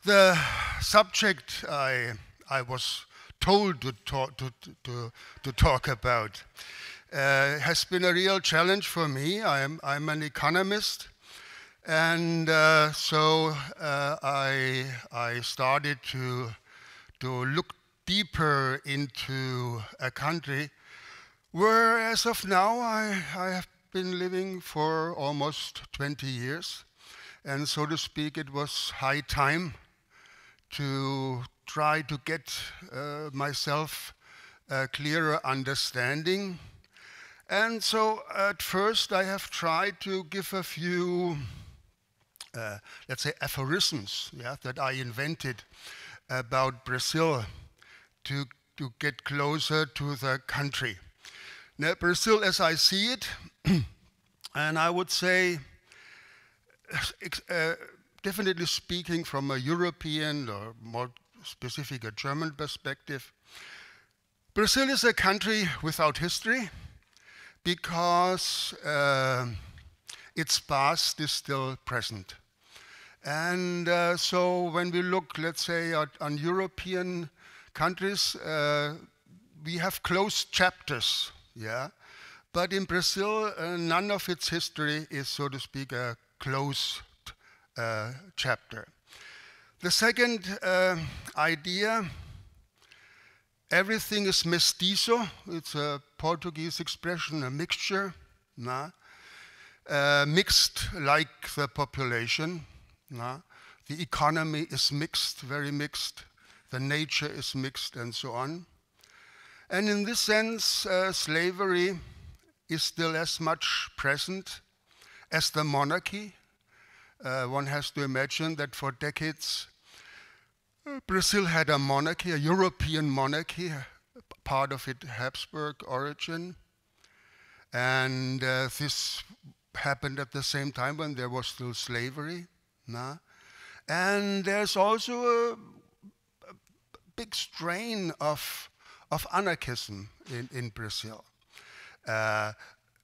The subject I was told to talk about has been a real challenge for me. I'm an economist, and I started to look deeper into a country where, as of now, I have been living for almost 20 years. And so to speak, it was high time to try to get myself a clearer understanding. And so at first I have tried to give a few, let's say, aphorisms, yeah, that I invented about Brazil to, to get closer to the country. Now, Brazil, as I see it, and I would say, definitely speaking from a European or more specific a German perspective, Brazil is a country without history because its past is still present. And so when we look, let's say, on European countries, we have closed chapters, yeah. But in Brazil, none of its history is, so to speak, a closed chapter. The second idea, everything is mestizo. It's a Portuguese expression, a mixture, nah? Mixed like the population. Nah? The economy is mixed, very mixed. The nature is mixed, and so on. And in this sense, slavery is still as much present as the monarchy. One has to imagine that for decades, Brazil had a monarchy, a European monarchy, part of it Habsburg origin. And this happened at the same time when there was still slavery. Nah? And there's also a big strain of anarchism in Brazil.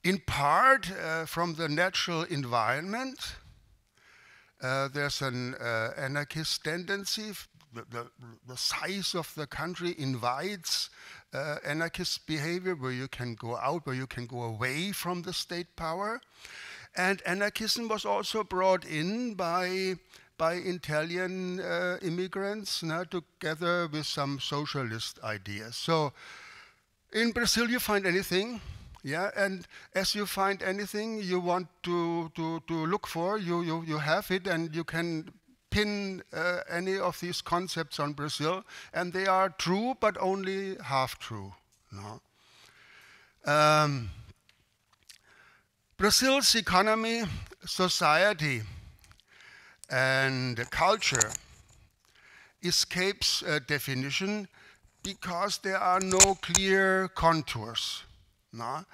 In part from the natural environment, there's an anarchist tendency. The size of the invites invites anarchist behavior where you can go out, where you can go away from the state power. And anarchism was also brought in by Italian immigrants, together with some socialist ideas. So in Brazil you find anything, yeah, and as you find anything you want to look for, you have it, and you can pin any of these concepts on Brazil, and they are true, but only half true. No? Brazil's economy, society, and culture escapes definition because there are no clear contours. No?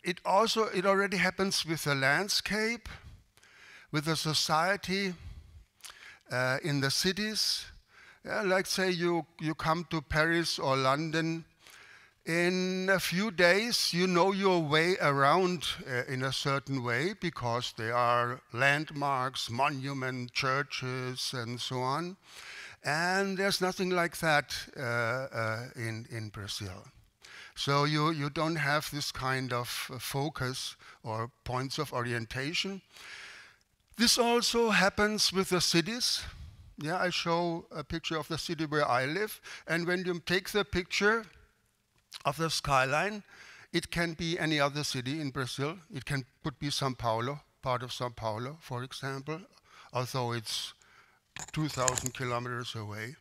It already happens with the landscape, with the society, in the cities. Like say you come to Paris or London, in a few days you know your way around in a certain way because there are landmarks, monuments, churches, and so on. And there's nothing like that in Brazil. So you don't have this kind of focus or points of orientation. This also happens with the cities. Yeah, I show a picture of the city where I live, and when you take the picture of the skyline, it can be any other city in Brazil. It could be São Paulo, part of São Paulo, for example, although it's 2,000 kilometers away.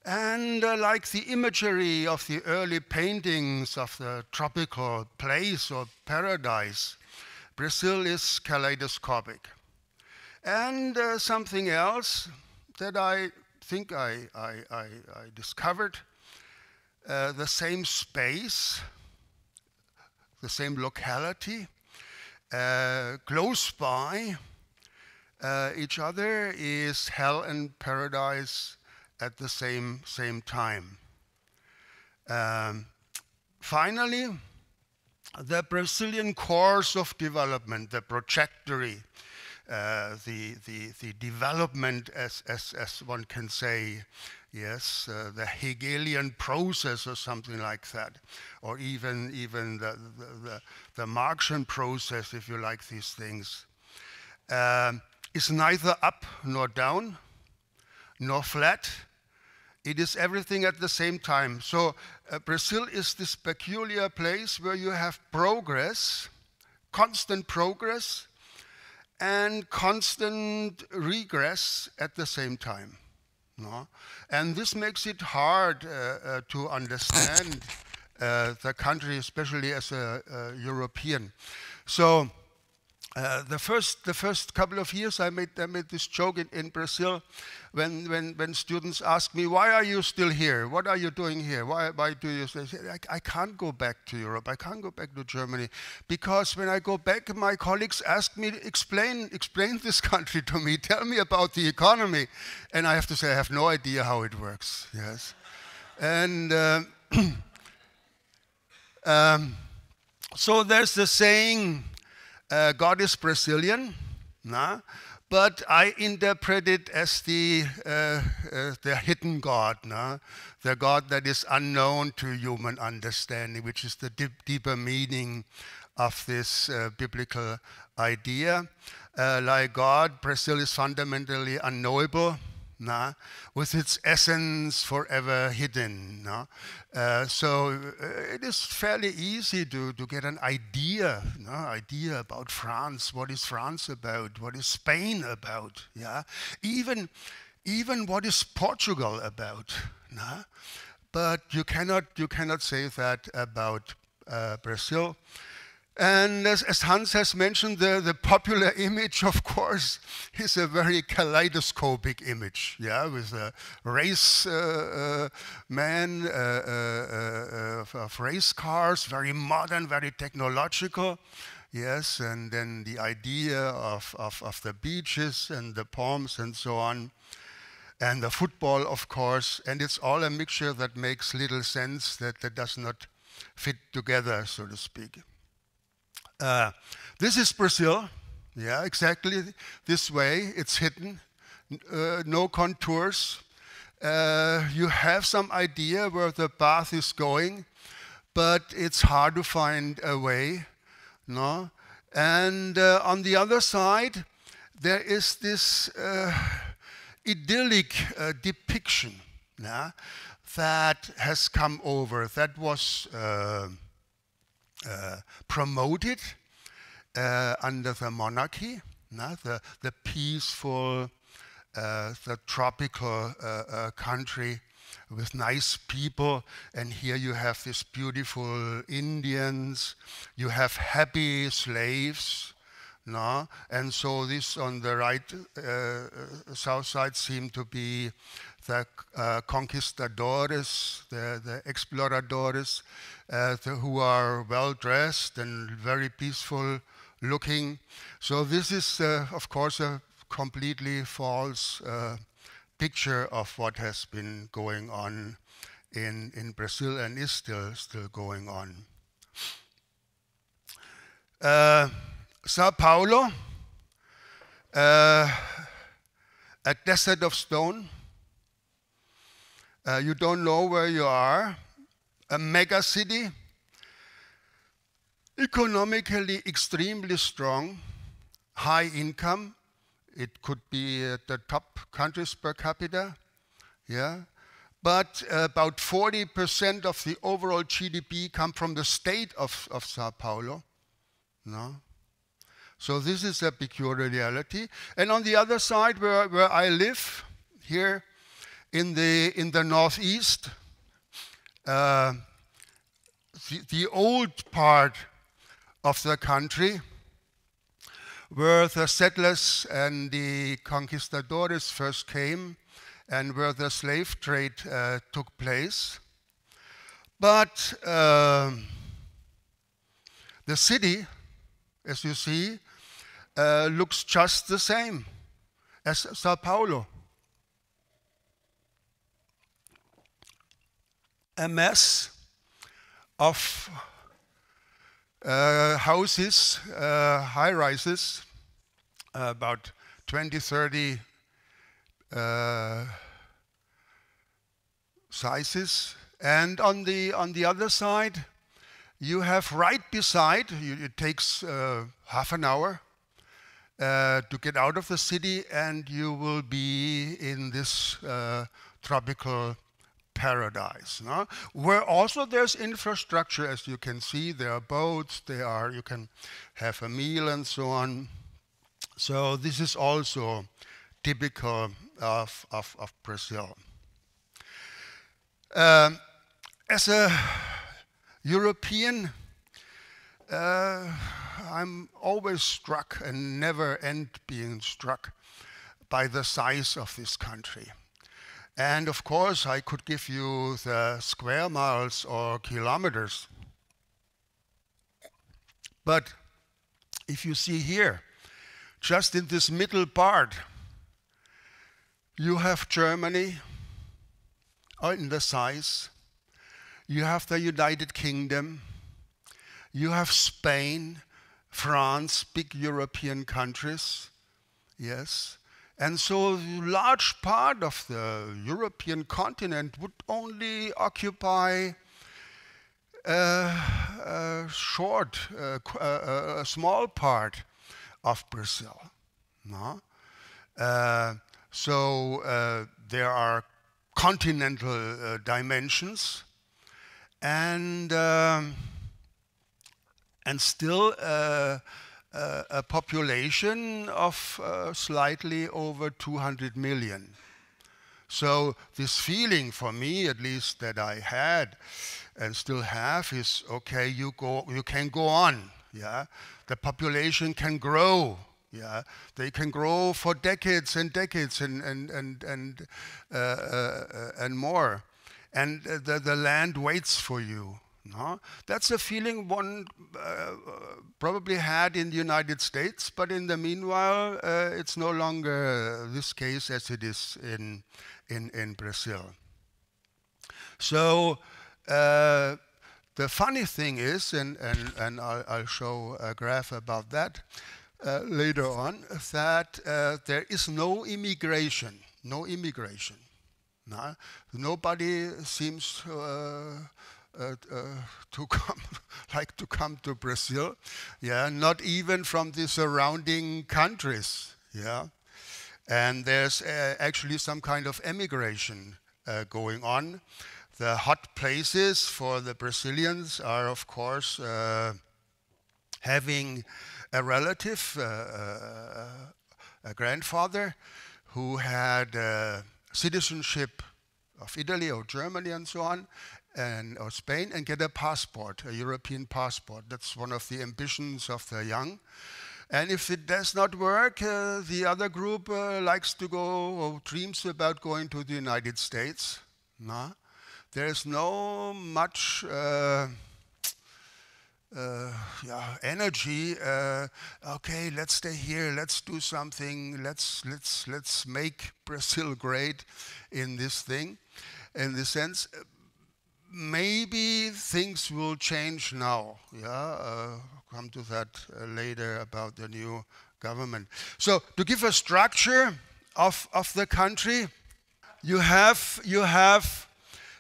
And like the imagery of the early paintings of the tropical place or paradise, Brazil is kaleidoscopic. And something else that I think I discovered, the same space, the same locality, close by each other is hell and paradise at the same time. Finally, the Brazilian course of development, the trajectory, the development, as one can say, yes, the Hegelian process or something like that, or even the Marxian process, if you like these things, is neither up nor down, nor flat. It is everything at the same time. So Brazil is this peculiar place where you have progress, constant progress, and constant regress at the same time. No? And this makes it hard to understand the country, especially as a European. So the first couple of years, I made this joke in Brazil when students ask me, why are you still here? What are you doing here? Why do you say, I can't go back to Europe. I can't go back to Germany. Because when I go back, my colleagues ask me, explain this country to me. Tell me about the economy. And I have to say, I have no idea how it works. Yes. And so there's the saying, God is Brazilian, nah? But I interpret it as the hidden God, nah? The God that is unknown to human understanding, which is the deeper meaning of this biblical idea. Like God, Brazil is fundamentally unknowable, nah? With its essence forever hidden. Nah? So it is fairly easy to get an idea about France. What is France about? What is Spain about? Yeah, even what is Portugal about? Nah? But you cannot say that about Brazil. And as Hans has mentioned, the popular image, of course, is a very kaleidoscopic image, yeah, with a race man of race cars, very modern, very technological, yes, and then the idea of the beaches and the palms and so on, and the football, of course, and it's all a mixture that makes little sense, that does not fit together, so to speak. This is Brazil, yeah, exactly this way. It's hidden, no contours. You have some idea where the path is going, but it's hard to find a way, no? And on the other side, there is this idyllic depiction, yeah, that has come over, that was promoted under the monarchy, the peaceful, the tropical country with nice people, and here you have these beautiful Indians, you have happy slaves, no? And so this on the right south side seem to be the conquistadores, the exploradores, who are well dressed and very peaceful looking. So this is, of course, a completely false picture of what has been going on in Brazil and is still going on. Sao Paulo, a desert of stone. You don't know where you are. A mega city, economically extremely strong, high income. It could be the top countries per capita, yeah. But about 40% of the overall GDP come from the state of Sao Paulo, no? So this is a peculiarity. And on the other side, where I live, here in the northeast, the old part of the country, where the settlers and the conquistadores first came, and where the slave trade took place. But the city, as you see, looks just the same as Sao Paulo. A mess of houses, high-rises, about 20, 30 sizes. And on the other side, you have right beside, it takes half an hour to get out of the city, and you will be in this tropical paradise, no? Where also there's infrastructure, as you can see. There are boats, you can have a meal and so on. So this is also typical of Brazil. As a European, I'm always struck and never end being struck by the size of this country. And of course, I could give you the square miles or kilometers. But if you see here, just in this middle part, you have Germany in the size. You have the United Kingdom. You have Spain, France, big European countries. Yes. And so a large part of the European continent would only occupy a small part of Brazil. No? So there are continental dimensions, and still a population of slightly over 200 million. So this feeling, for me at least, that I had and still have is, okay, you can go on. Yeah, the population can grow. Yeah, they can grow for decades and decades and more, and the land waits for you. No? That's a feeling one probably had in the United States, but in the meanwhile, it's no longer this case as it is in Brazil. So the funny thing is, and I'll show a graph about that later on, that there is no immigration. No immigration. No? Nobody seems to come to Brazil, yeah, not even from the surrounding countries, yeah, and there's actually some kind of emigration going on. The hot places for the Brazilians are, of course, having a relative, a grandfather, who had citizenship of Italy or Germany and so on, or Spain, and get a passport, a European passport. That's one of the ambitions of the young. And if it does not work, the other group likes to go, or dreams about going to the United States. No? There's no much energy. Okay, let's stay here. Let's do something. Let's make Brazil great in this thing, in this sense. Maybe things will change now. Yeah, come to that later about the new government. So to give a structure of the country, you have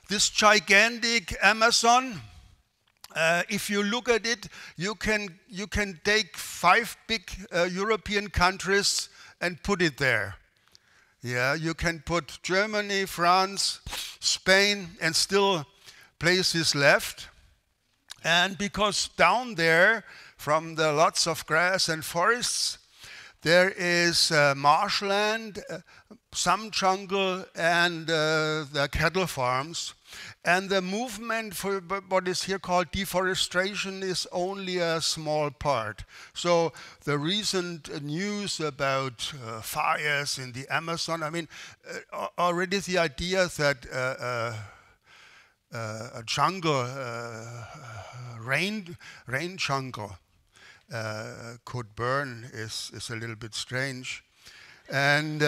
this gigantic Amazon. If you look at it, you can take 5 big European countries and put it there. Yeah, you can put Germany, France, Spain, and still places left. And because down there, from the lots of grass and forests, there is marshland, some jungle, and the cattle farms. And the movement for what is here called deforestation is only a small part. So the recent news about fires in the Amazon, I mean, already the idea that a jungle, rain jungle, could burn is a little bit strange. And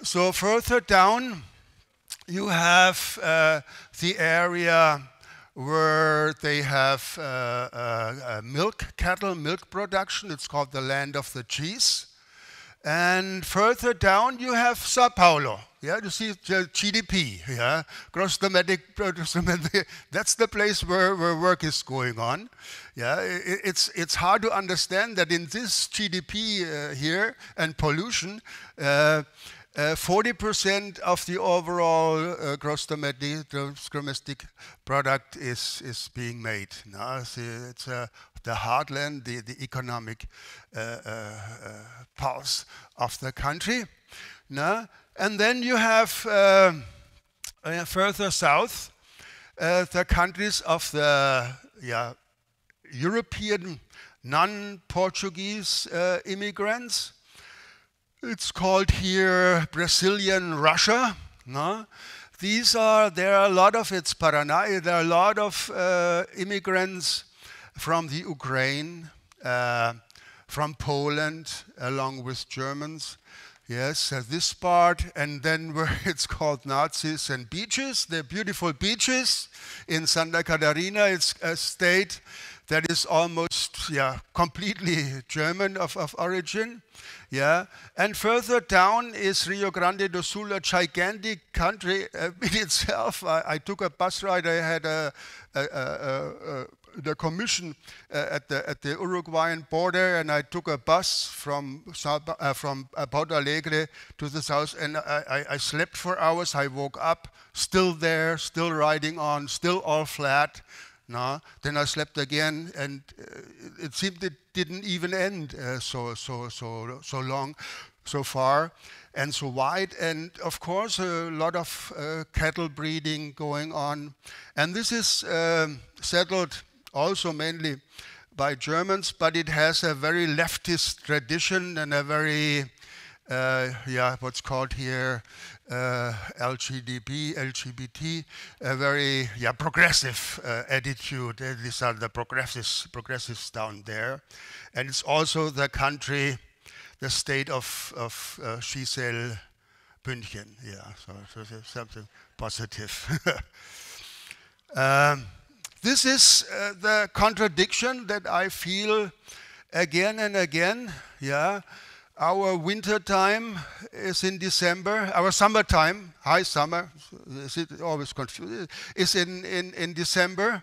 so further down, you have the area where they have milk production. It's called the land of the cheese. And further down, you have Sao Paulo. Yeah, you see the GDP. Yeah, gross domestic product. That's the place where work is going on. Yeah, it's hard to understand that in this GDP here and pollution, 40% of the overall gross domestic product is being made. No? It's the heartland, the economic pulse of the country. No? And then you have further south the countries of the European non-Portuguese immigrants. It's called here Brazilian Russia. No? There are a lot of, it's Paraná, there are a lot of immigrants from the Ukraine, from Poland, along with Germans. Yes, this part, and then where it's called Nazis and beaches, the beautiful beaches in Santa Catarina. It's a state that is almost completely German of origin. Yeah, and further down is Rio Grande do Sul, a gigantic country in itself. I took a bus ride. I had the commission at the Uruguayan border, and I took a bus from Porto Alegre to the south, and I slept for hours. I woke up, still there, still riding on, still all flat. No, then I slept again, and it seemed it didn't even end so long, so far, and so wide. And of course, a lot of cattle breeding going on, and this is settled also mainly by Germans, but it has a very leftist tradition and a very what's called here LGBT, a very progressive attitude. These are the progressives down there. And it's also the country, the state of Giselle Bündchen. Yeah, so something positive. This is the contradiction that I feel again and again. Yeah. Our winter time is in December. Our summertime, high summer, is it always confused, is in December.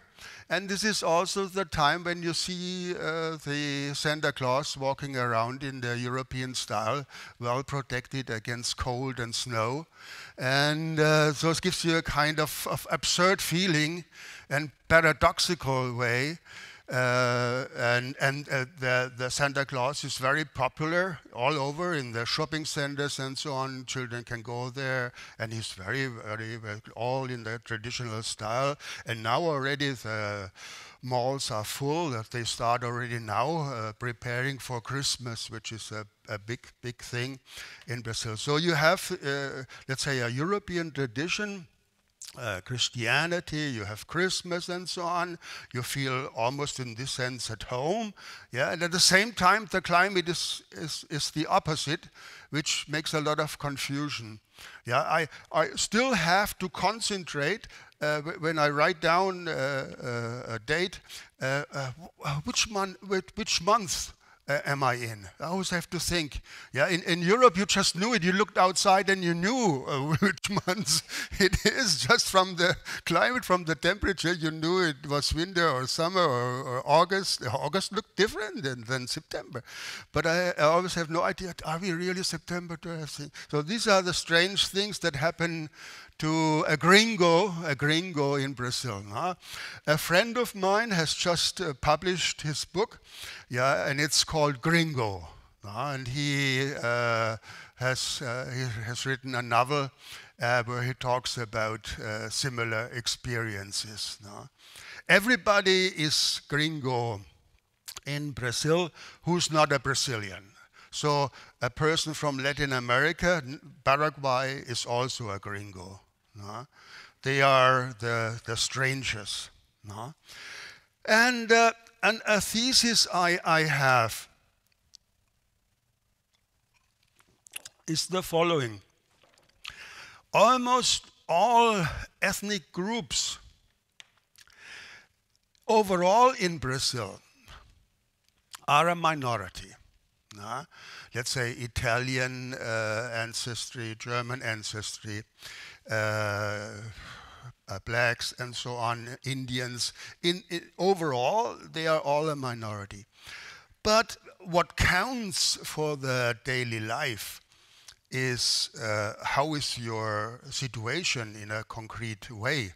And this is also the time when you see the Santa Claus walking around in the European style, well protected against cold and snow. And so it gives you a kind of absurd feeling and paradoxical way. The Santa Claus is very popular all over in the shopping centers and so on. Children can go there, and he's very, very, all in the traditional style. And now already the malls are full. They start already now preparing for Christmas, which is a big thing in Brazil. So you have, let's say, a European tradition. Christianity, you have Christmas and so on. You feel almost in this sense at home. Yeah, and at the same time, the climate is the opposite, which makes a lot of confusion. Yeah, I still have to concentrate when I write down a date, which month am I in? I always have to think. Yeah, in Europe, you just knew it. You looked outside and you knew which months it is. Just from the climate, from the temperature, you knew it was winter or summer or August. August looked different than September. But I always have no idea, are we really September? So these are the strange things that happen to a gringo in Brazil. Huh? A friend of mine has just published his book, and it's called Gringo. And he has written a novel where he talks about similar experiences. Everybody is gringo in Brazil who's not a Brazilian. So a person from Latin America, Paraguay, is also a gringo. They are the strangers. And a thesis I have is the following. Almost all ethnic groups overall in Brazil are a minority. Let's say Italian ancestry, German ancestry, blacks and so on, Indians. Overall, they are all a minority. But what counts for the daily life is how is your situation in a concrete way.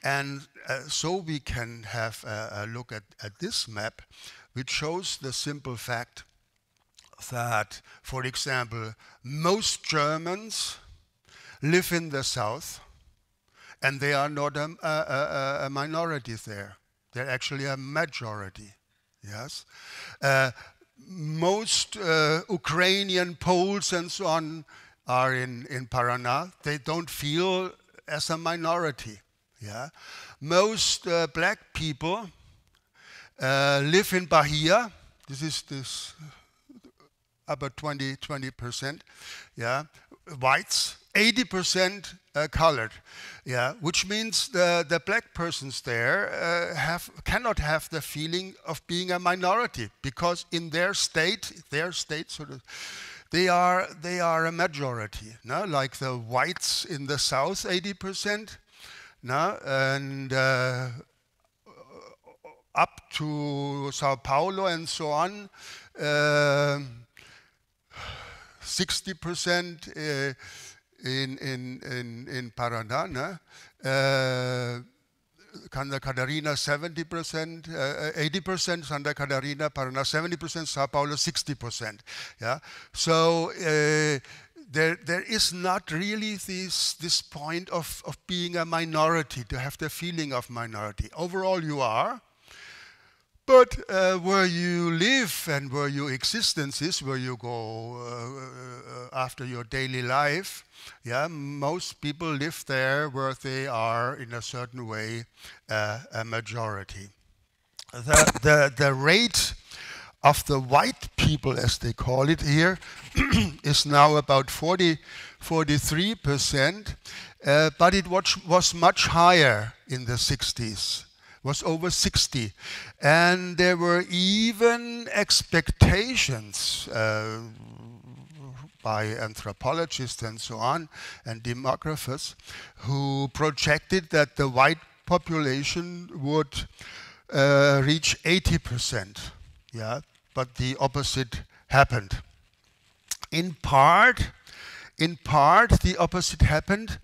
And so we can have a look at this map, which shows the simple fact that, for example, most Germans live in the south, and they are not a minority there. They're actually a majority, yes. Most Ukrainian Poles and so on are in Paraná. They don't feel as a minority, yeah. Most black people live in Bahia. This is about 20%, yeah. Whites, 80% colored, yeah, which means the black persons there cannot have the feeling of being a minority, because in their state sort of, they are a majority, no? Like the whites in the south, 80%, no? And up to Sao Paulo and so on, 60% in Paraná, no? Santa Catarina 70%, 80%, Santa Catarina, Paraná 70%, Sao Paulo 60%. Yeah, so there is not really this point of being a minority, to have the feeling of minority. Overall, you are. But where you live and where your existence is, where you go after your daily life, yeah, most people live there where they are in a certain way a majority. The rate of the white people, as they call it here, is now about 43%, but it was much higher in the 60s. Was over 60, and there were even expectations by anthropologists and so on, and demographers, who projected that the white population would reach 80%. Yeah, but the opposite happened. In part, the opposite happened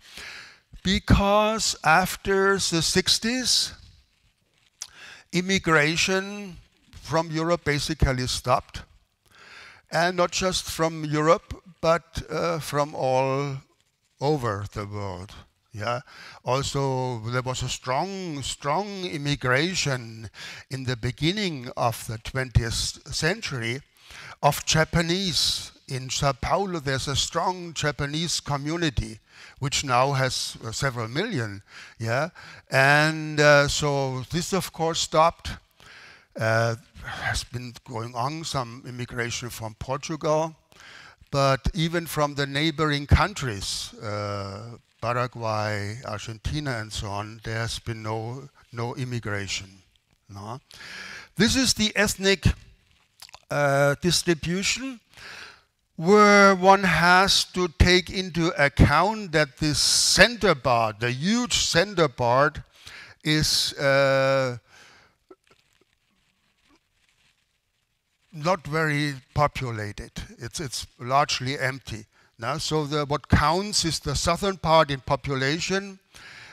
because after the 60s, immigration from Europe basically stopped, and not just from Europe, but from all over the world. Yeah. Also, there was a strong immigration in the beginning of the 20th century of Japanese. In Sao Paulo, there's a strong Japanese community, which now has several million, yeah? And so this, of course, stopped. Has been going on some immigration from Portugal, but even from the neighboring countries, Paraguay, Argentina, and so on, there has been no immigration. No? This is the ethnic distribution, where one has to take into account that this center part, the huge center part, is not very populated. It's largely empty. Now, so what counts is the southern part in population,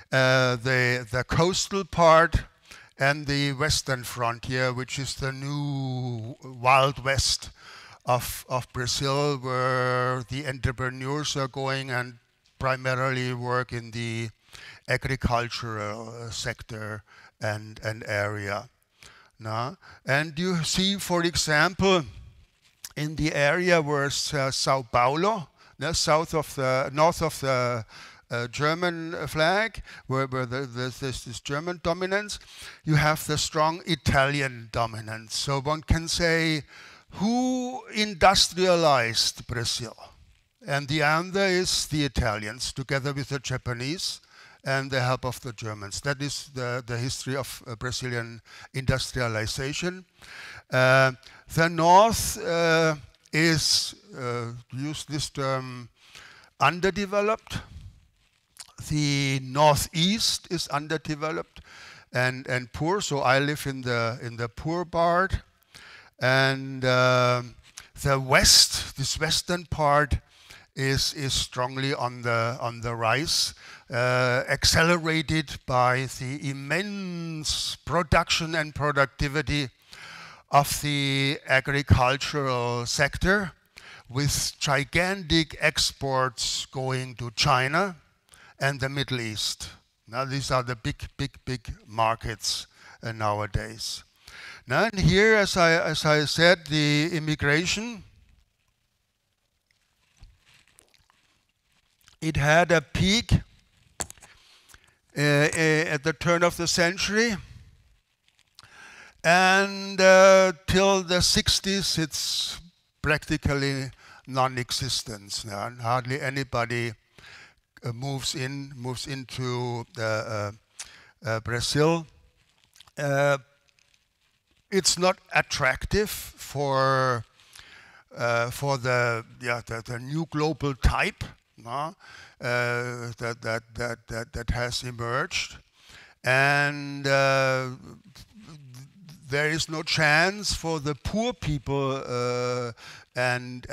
the coastal part, and the western frontier, which is the new Wild West of Brazil, where the entrepreneurs are going and primarily work in the agricultural sector and area. No? And you see, for example, in the area where Sao Paulo, north of the German flag, where there's this German dominance, you have the strong Italian dominance. So one can say, who industrialized Brazil? And the answer is the Italians, together with the Japanese and the help of the Germans. That is the history of Brazilian industrialization. The north is, use this term, underdeveloped. The northeast is underdeveloped and poor. So I live in the poor part, and the west, this western part, is strongly on the rise, accelerated by the immense production and productivity of the agricultural sector, with gigantic exports going to China and the Middle East. Now these are the big markets nowadays. Now, and here, as I said, the immigration, it had a peak at the turn of the century, and till the 60s, it's practically non-existent. Hardly anybody moves into Brazil. It's not attractive for the new global type that has emerged, and there is no chance for the poor people and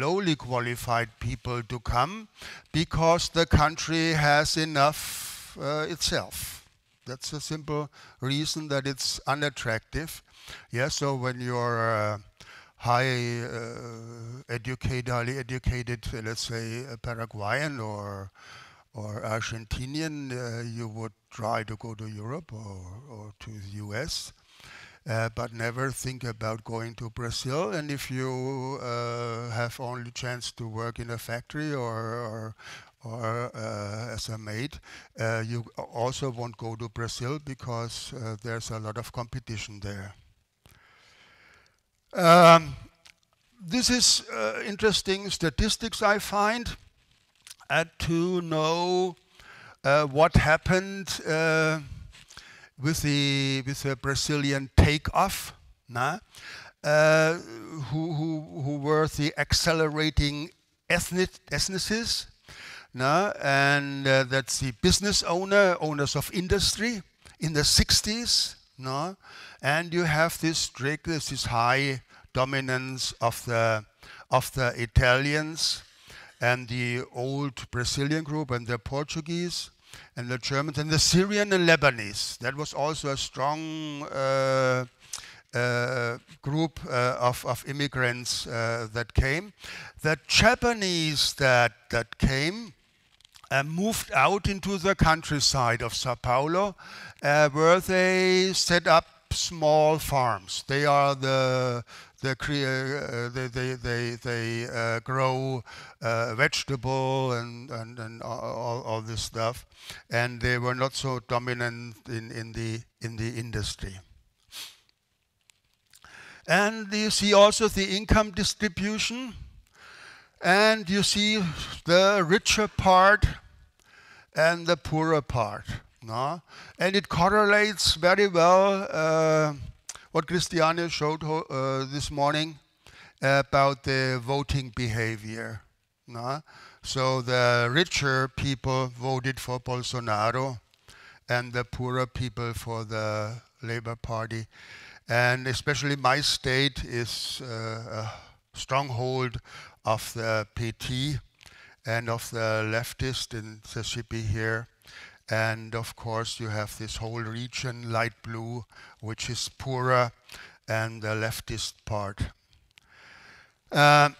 lowly qualified people to come, because the country has enough itself. That's a simple reason that it's unattractive. Yeah, so when you're highly educated, let's say Paraguayan or Argentinian, you would try to go to Europe or to the US, but never think about going to Brazil. And if you have only chance to work in a factory or as a maid, you also won't go to Brazil, because there's a lot of competition there. This is interesting statistics I find to know what happened with the Brazilian takeoff, who were the accelerating ethnicities, and that's the business owners of industry in the 60s, and you have this high dominance of the Italians and the old Brazilian group and the Portuguese and the Germans and the Syrian and Lebanese. That was also a strong group of immigrants that came. The Japanese that came moved out into the countryside of Sao Paulo, where they set up small farms. They are they grow vegetable and all this stuff, and they were not so dominant in the industry. And you see also the income distribution, and you see the richer part and the poorer part. And it correlates very well what Christiane showed this morning about the voting behavior. So the richer people voted for Bolsonaro, and the poorer people for the Labour Party. And especially my state is a stronghold of the PT and of the leftist in Mississippi here. And of course, you have this whole region, light blue, which is poorer, and the leftist part. A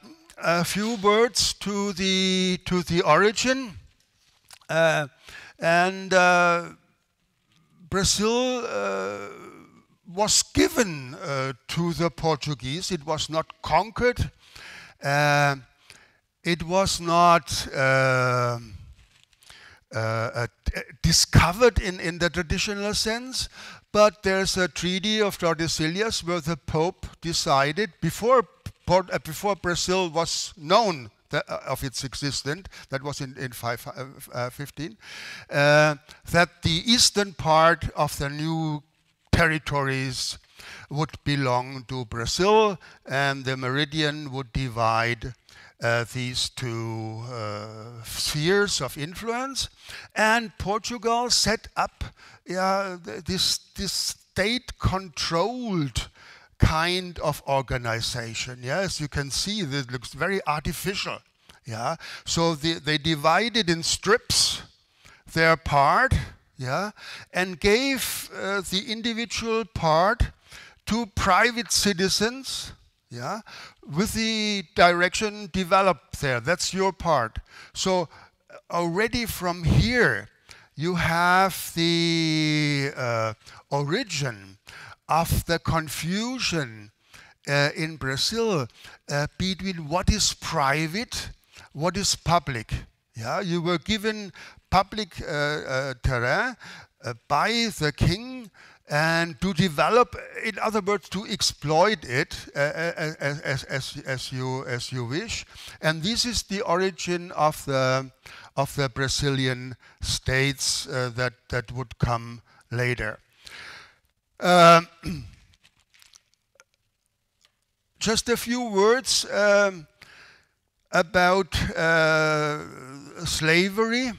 few words to the origin, and Brazil was given to the Portuguese. It was not conquered. It was not discovered in the traditional sense, but there's a treaty of Tordesillas where the Pope decided, before Brazil was known of its existence. That was in 15. That the eastern part of the new territories would belong to Brazil, and the meridian would divide these two spheres of influence. And Portugal set up this state-controlled kind of organization. Yeah, as you can see, it looks very artificial. Yeah, so they divided in strips their part, yeah, and gave the individual part to private citizens, yeah, with the direction developed there. That's your part. So already from here, you have the origin of the confusion in Brazil between what is private, what is public. Yeah, you were given public terrain by the king, and to develop, in other words, to exploit it as you wish. And this is the origin of the Brazilian states that would come later. Just a few words about slavery.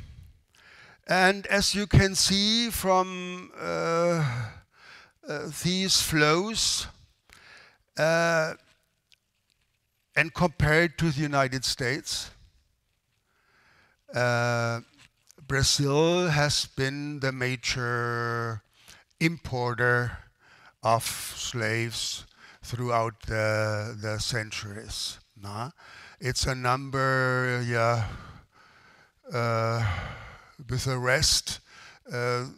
And as you can see from these flows, and compared to the United States, Brazil has been the major importer of slaves throughout the centuries. Nah? It's a number, yeah, with the rest. In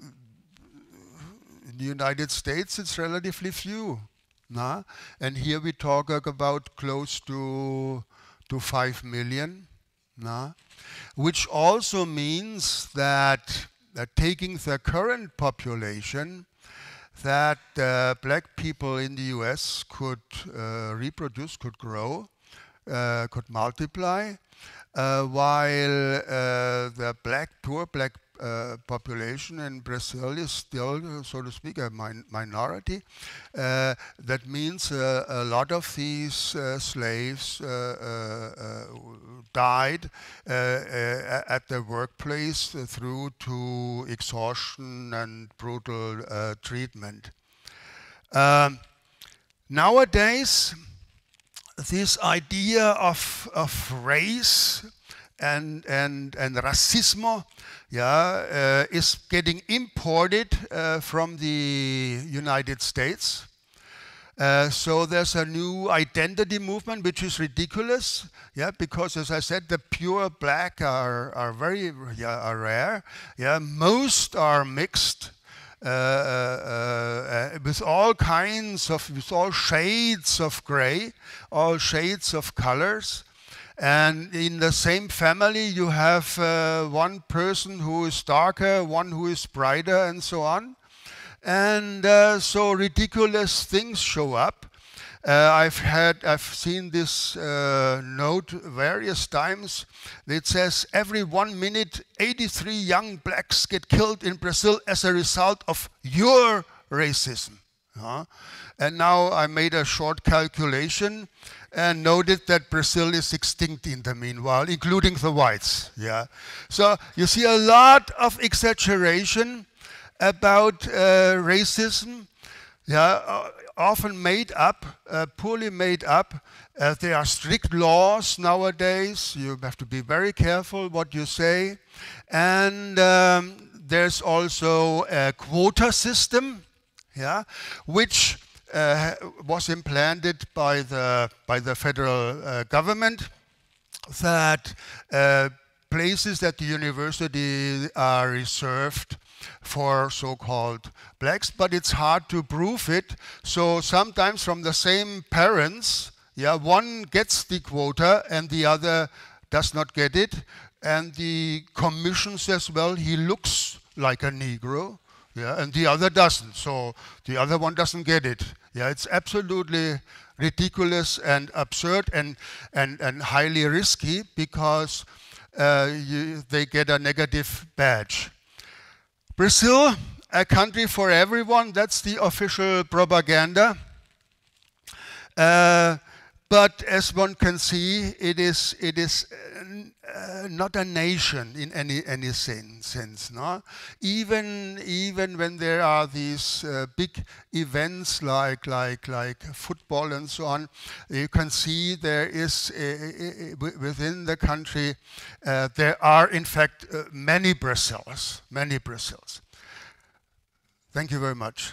the United States, it's relatively few. Nah? And here we talk about close to 5 million. Nah? Which also means that taking the current population, that black people in the US could reproduce, could grow, could multiply, while the poor black population in Brazil is still, so to speak, a minority. That means a lot of these slaves died at the workplace through to exhaustion and brutal treatment. Nowadays, this idea of race and racismo, yeah, is getting imported from the United States. So there's a new identity movement, which is ridiculous, yeah, because as I said, the pure black are very rare. Yeah, most are mixed with all kinds of, with all shades of gray, all shades of colors. And in the same family, you have one person who is darker, one who is brighter, and so on. And so ridiculous things show up. I've seen this note various times. It says every 1 minute, 83 young blacks get killed in Brazil as a result of your racism. And now I made a short calculation and noted that Brazil is extinct in the meanwhile, including the whites. Yeah. So you see a lot of exaggeration about racism, yeah, often made up, poorly made up. There are strict laws nowadays. You have to be very careful what you say. And there's also a quota system, yeah, which was implanted by the federal government, that places at the university are reserved for so-called blacks, but it's hard to prove it. So sometimes from the same parents, yeah, one gets the quota and the other does not get it. And the commission says, well, he looks like a Negro, yeah, and the other doesn't. So the other one doesn't get it. Yeah, it's absolutely ridiculous and absurd and highly risky because they get a negative badge. Brazil, a country for everyone, that's the official propaganda. But as one can see, it is not a nation in any sense. No? Even when there are these big events like football and so on, you can see there is within the country there are in fact many Brazils. Thank you very much.